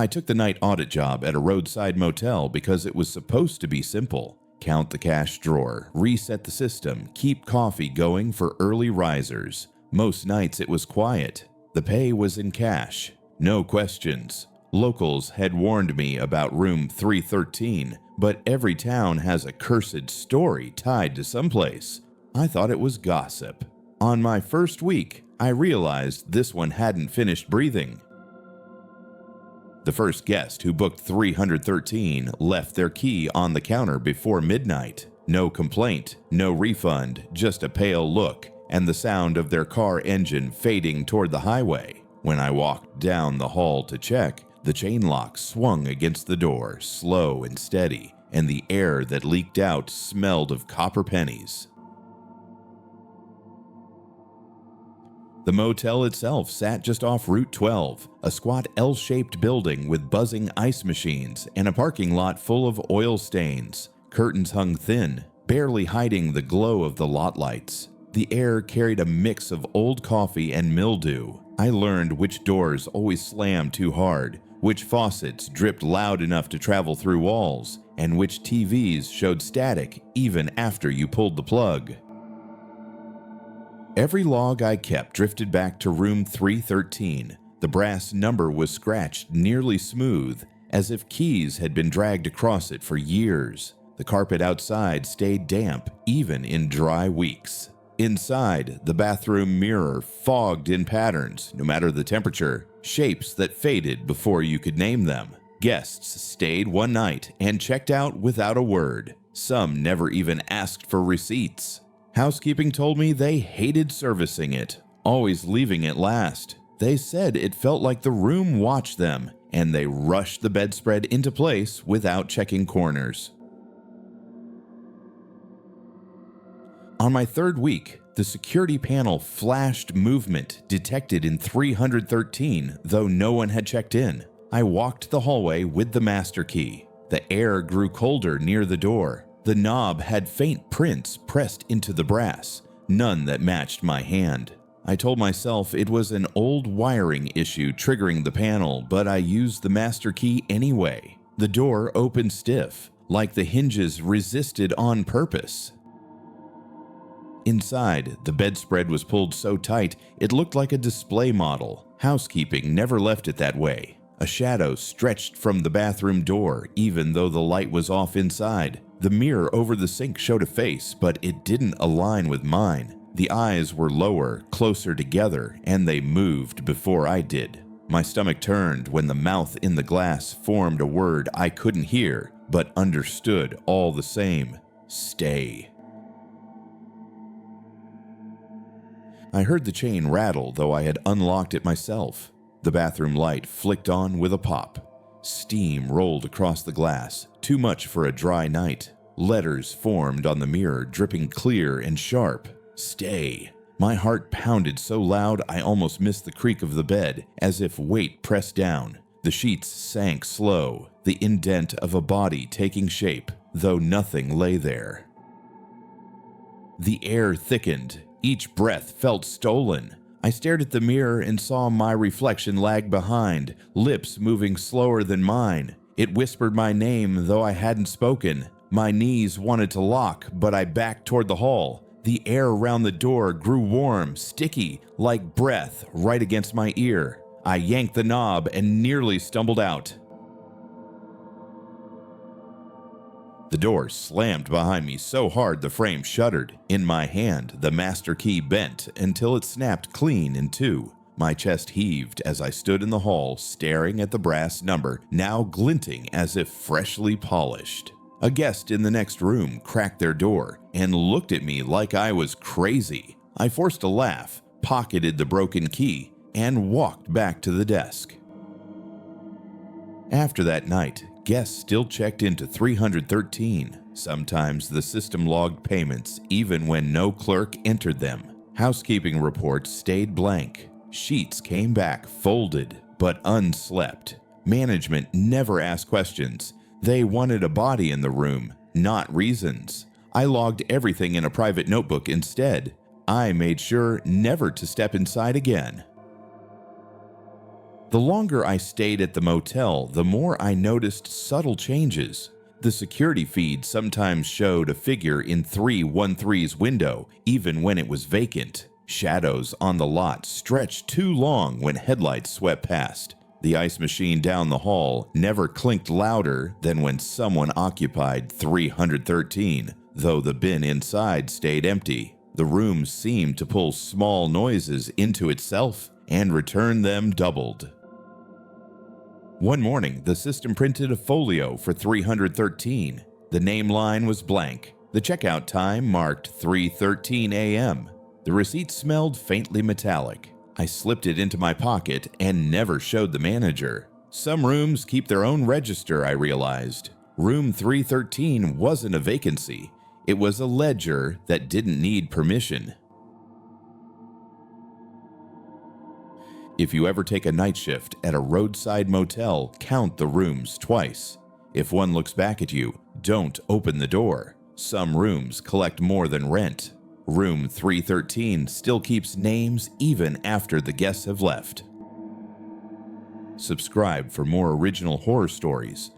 I took the night audit job at a roadside motel because it was supposed to be simple. Count the cash drawer, reset the system, keep coffee going for early risers. Most nights it was quiet. The pay was in cash. No questions. Locals had warned me about room 313, but every town has a cursed story tied to someplace. I thought it was gossip. On my first week, I realized this one hadn't finished breathing. The first guest who booked 313 left their key on the counter before midnight. No complaint, no refund, just a pale look, and the sound of their car engine fading toward the highway. When I walked down the hall to check, the chain lock swung against the door, slow and steady, and the air that leaked out smelled of copper pennies. The motel itself sat just off Route 12, a squat L-shaped building with buzzing ice machines and a parking lot full of oil stains. Curtains hung thin, barely hiding the glow of the lot lights. The air carried a mix of old coffee and mildew. I learned which doors always slammed too hard, which faucets dripped loud enough to travel through walls, and which TVs showed static even after you pulled the plug. Every log I kept drifted back to room 313. The brass number was scratched nearly smooth, as if keys had been dragged across it for years. The carpet outside stayed damp, even in dry weeks. Inside, the bathroom mirror fogged in patterns, no matter the temperature, shapes that faded before you could name them. Guests stayed one night and checked out without a word. Some never even asked for receipts. Housekeeping told me they hated servicing it, always leaving it last. They said it felt like the room watched them, and they rushed the bedspread into place without checking corners. On my third week, the security panel flashed movement detected in 313, though no one had checked in. I walked the hallway with the master key. The air grew colder near the door. The knob had faint prints pressed into the brass, none that matched my hand. I told myself it was an old wiring issue triggering the panel, but I used the master key anyway. The door opened stiff, like the hinges resisted on purpose. Inside, the bedspread was pulled so tight it looked like a display model. Housekeeping never left it that way. A shadow stretched from the bathroom door, even though the light was off inside. The mirror over the sink showed a face, but it didn't align with mine. The eyes were lower, closer together, and they moved before I did. My stomach turned when the mouth in the glass formed a word I couldn't hear, but understood all the same. Stay. I heard the chain rattle, though I had unlocked it myself. The bathroom light flicked on with a pop. Steam rolled across the glass, too much for a dry night. Letters formed on the mirror, dripping clear and sharp. Stay. My heart pounded so loud I almost missed the creak of the bed, as if weight pressed down. The sheets sank slow, the indent of a body taking shape, though nothing lay there. The air thickened. Each breath felt stolen. I stared at the mirror and saw my reflection lag behind, lips moving slower than mine. It whispered my name, though I hadn't spoken. My knees wanted to lock, but I backed toward the hall. The air around the door grew warm, sticky, like breath, right against my ear. I yanked the knob and nearly stumbled out. The door slammed behind me so hard the frame shuddered. In my hand, the master key bent until it snapped clean in two. My chest heaved as I stood in the hall, staring at the brass number, now glinting as if freshly polished. A guest in the next room cracked their door and looked at me like I was crazy. I forced a laugh, pocketed the broken key, and walked back to the desk. After that night, guests still checked into 313. Sometimes the system logged payments even when no clerk entered them. Housekeeping reports stayed blank. Sheets came back folded but unslept. Management never asked questions. They wanted a body in the room, not reasons. I logged everything in a private notebook instead. I made sure never to step inside again. The longer I stayed at the motel, the more I noticed subtle changes. The security feed sometimes showed a figure in 313's window, even when it was vacant. Shadows on the lot stretched too long when headlights swept past. The ice machine down the hall never clinked louder than when someone occupied 313, though the bin inside stayed empty. The room seemed to pull small noises into itself and return them doubled. One morning, the system printed a folio for 313. The name line was blank. The checkout time marked 3:13 a.m. The receipt smelled faintly metallic. I slipped it into my pocket and never showed the manager. Some rooms keep their own register, I realized. Room 313 wasn't a vacancy. It was a ledger that didn't need permission. If you ever take a night shift at a roadside motel, count the rooms twice. If one looks back at you, don't open the door. Some rooms collect more than rent. Room 313 still keeps names even after the guests have left. Subscribe for more original horror stories